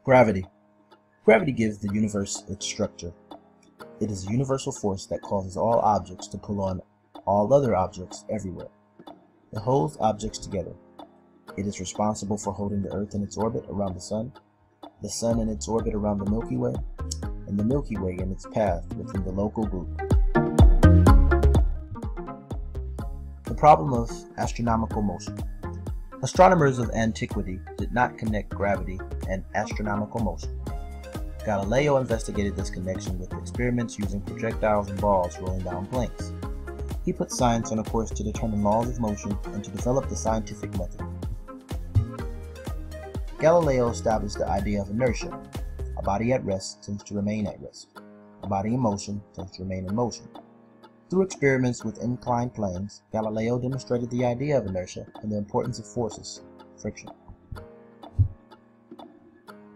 Gravity. Gravity gives the universe its structure. It is a universal force that causes all objects to pull on all other objects everywhere. It holds objects together. It is responsible for holding the Earth in its orbit around the Sun in its orbit around the Milky Way, and the Milky Way in its path within the local group. The problem of astronomical motion. Astronomers of antiquity did not connect gravity and astronomical motion. Galileo investigated this connection with experiments using projectiles and balls rolling down planes. He put science on a course to determine laws of motion and to develop the scientific method. Galileo established the idea of inertia. A body at rest tends to remain at rest. A body in motion tends to remain in motion. Through experiments with inclined planes, Galileo demonstrated the idea of inertia and the importance of forces, friction.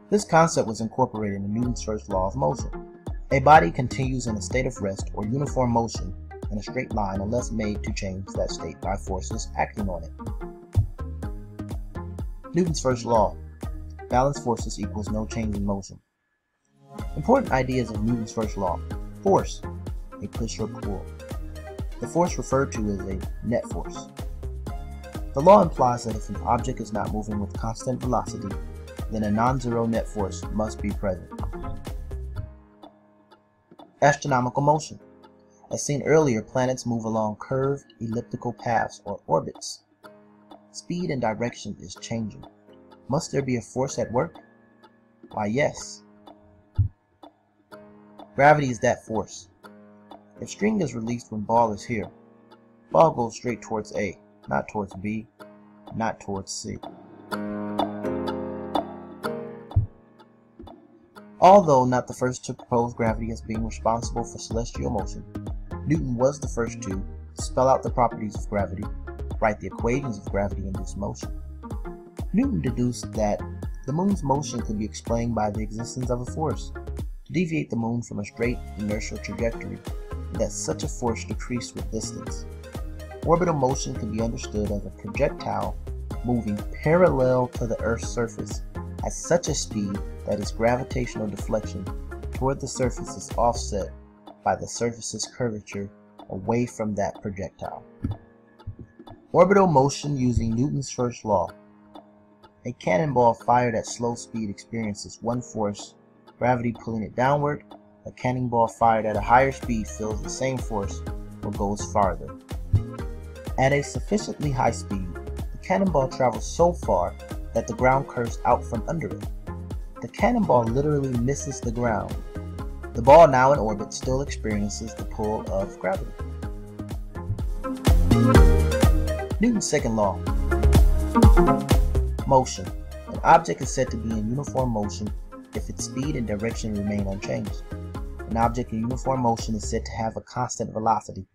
This concept was incorporated in Newton's first law of motion. A body continues in a state of rest or uniform motion in a straight line unless made to change that state by forces acting on it. Newton's first law. Balanced forces equals no change in motion. Important ideas of Newton's first law. Force, a push or pull. The force referred to is a net force. The law implies that if an object is not moving with constant velocity, then a non-zero net force must be present. Astronomical motion. As seen earlier, planets move along curved elliptical paths or orbits. Speed and direction is changing. Must there be a force at work? Why, yes. Gravity is that force. If string is released when ball is here, ball goes straight towards A, not towards B, not towards C. Although not the first to propose gravity as being responsible for celestial motion, Newton was the first to spell out the properties of gravity, write the equations of gravity-induced motion. Newton deduced that the moon's motion could be explained by the existence of a force to deviate the moon from a straight inertial trajectory, and that such a force decreased with distance. Orbital motion can be understood as a projectile moving parallel to the Earth's surface at such a speed that its gravitational deflection toward the surface is offset by the surface's curvature away from that projectile. Orbital motion using Newton's first law. A cannonball fired at slow speed experiences one force, gravity pulling it downward. A cannonball fired at a higher speed feels the same force but goes farther. At a sufficiently high speed, the cannonball travels so far that the ground curves out from under it. The cannonball literally misses the ground. The ball, now in orbit, still experiences the pull of gravity. Newton's second law. Motion. An object is said to be in uniform motion if its speed and direction remain unchanged. An object in uniform motion is said to have a constant velocity.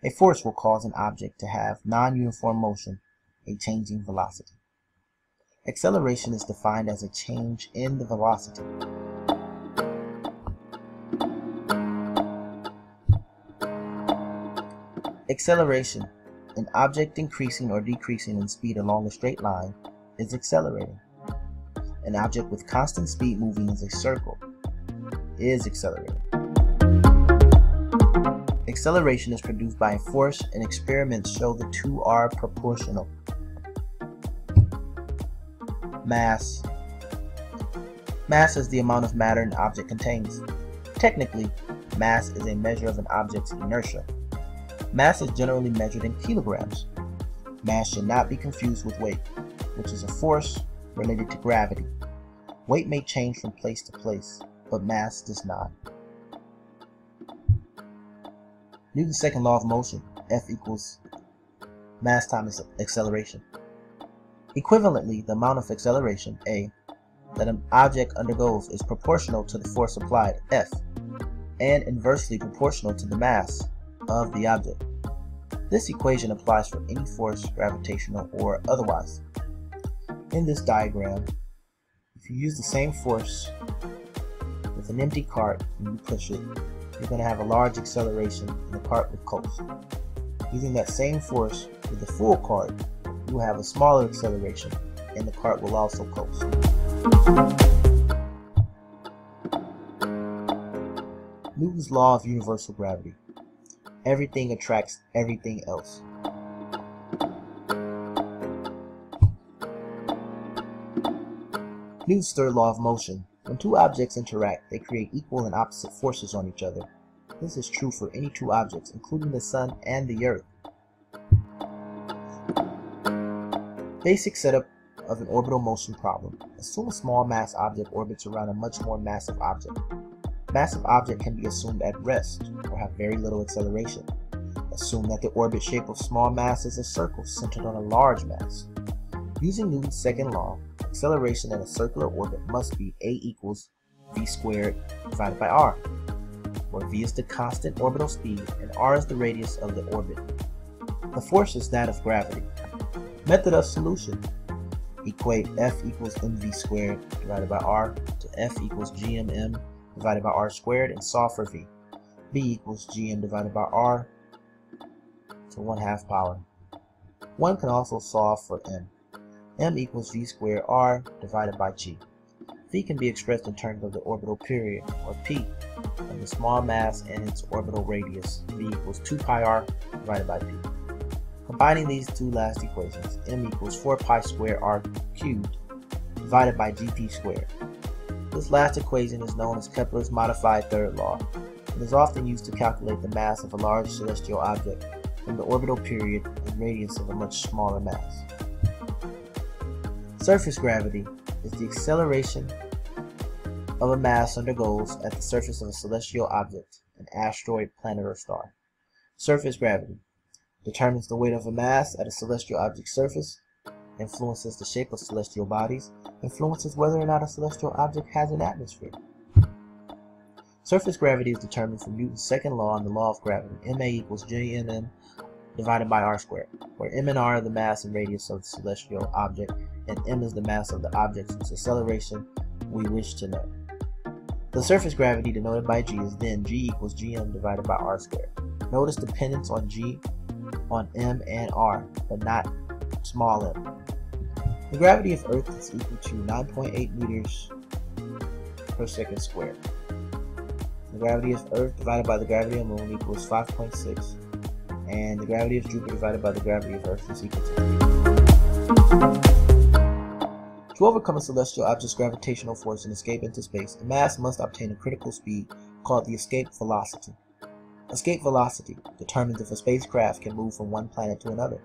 A force will cause an object to have non-uniform motion, a changing velocity. Acceleration is defined as a change in the velocity. Acceleration. An object increasing or decreasing in speed along a straight line is accelerating. An object with constant speed moving in a circle is accelerating. Acceleration is produced by a force, and experiments show the two are proportional. Mass. Mass is the amount of matter an object contains. Technically, mass is a measure of an object's inertia. Mass is generally measured in kilograms. Mass should not be confused with weight, which is a force related to gravity. Weight may change from place to place, but mass does not. Newton's second law of motion, F equals mass times acceleration. Equivalently, the amount of acceleration, A, that an object undergoes is proportional to the force applied, F, and inversely proportional to the mass of the object. This equation applies for any force, gravitational or otherwise. In this diagram, if you use the same force with an empty cart and you push it, you're going to have a large acceleration and the cart will coast. Using that same force with a full cart, you will have a smaller acceleration and the cart will also coast. Newton's law of universal gravity. Everything attracts everything else. Newton's third law of motion. When two objects interact, they create equal and opposite forces on each other. This is true for any two objects, including the Sun and the Earth. Basic setup of an orbital motion problem. Assume a small mass object orbits around a much more massive object. Massive object can be assumed at rest or have very little acceleration. Assume that the orbit shape of small mass is a circle centered on a large mass. Using Newton's second law, acceleration in a circular orbit must be a equals v squared divided by r, where v is the constant orbital speed and r is the radius of the orbit. The force is that of gravity. Method of solution. Equate f equals mv squared divided by r to f equals gmm divided by r squared and solve for v. V equals gm divided by r to 1/2 power. One can also solve for m. M equals v squared r divided by g. V can be expressed in terms of the orbital period, or p, and the small mass and its orbital radius. V equals 2 pi r divided by p. Combining these two last equations, m equals 4 pi squared r cubed divided by gt squared. This last equation is known as Kepler's modified third law and is often used to calculate the mass of a large celestial object from the orbital period and radius of a much smaller mass. Surface gravity is the acceleration of a mass undergoes at the surface of a celestial object, an asteroid, planet, or star. Surface gravity determines the weight of a mass at a celestial object's surface, influences the shape of celestial bodies, influences whether or not a celestial object has an atmosphere. Surface gravity is determined from Newton's second law and the law of gravity. Ma equals jnm divided by r squared, where m and r are the mass and radius of the celestial object, and m is the mass of the object whose acceleration we wish to know. The surface gravity, denoted by g, is then g equals gm divided by r squared. Notice dependence on g, on m and r, but not small m. The gravity of Earth is equal to 9.8 meters per second squared. The gravity of Earth divided by the gravity of the Moon equals 5.6, and the gravity of Jupiter divided by the gravity of Earth is equal to 3. To overcome a celestial object's gravitational force and escape into space, a mass must obtain a critical speed called the escape velocity. Escape velocity determines if a spacecraft can move from one planet to another,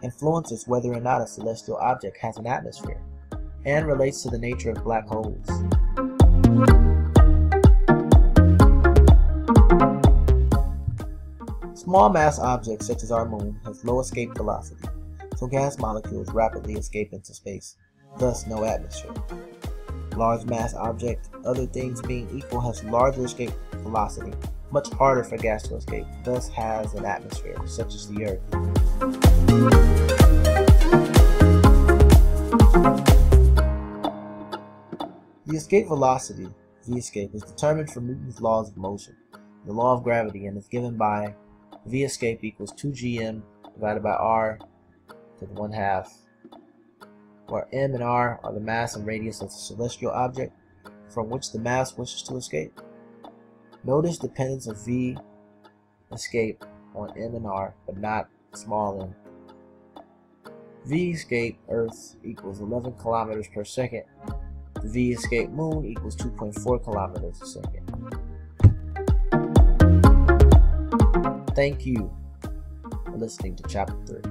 influences whether or not a celestial object has an atmosphere, and relates to the nature of black holes. Small mass objects such as our moon have low escape velocity, so gas molecules rapidly escape into space, thus no atmosphere. Large mass object, other things being equal, has larger escape velocity, much harder for gas to escape, thus has an atmosphere, such as the Earth. The escape velocity, v escape, is determined from Newton's laws of motion, the law of gravity, and is given by v escape equals 2gm divided by r to the 1/2, where m and r are the mass and radius of the celestial object from which the mass wishes to escape. Notice dependence of v escape on m and r, but not small m. V escape Earth equals 11 kilometers per second. The V escape Moon equals 2.4 kilometers a second. Thank you for listening to Chapter 3.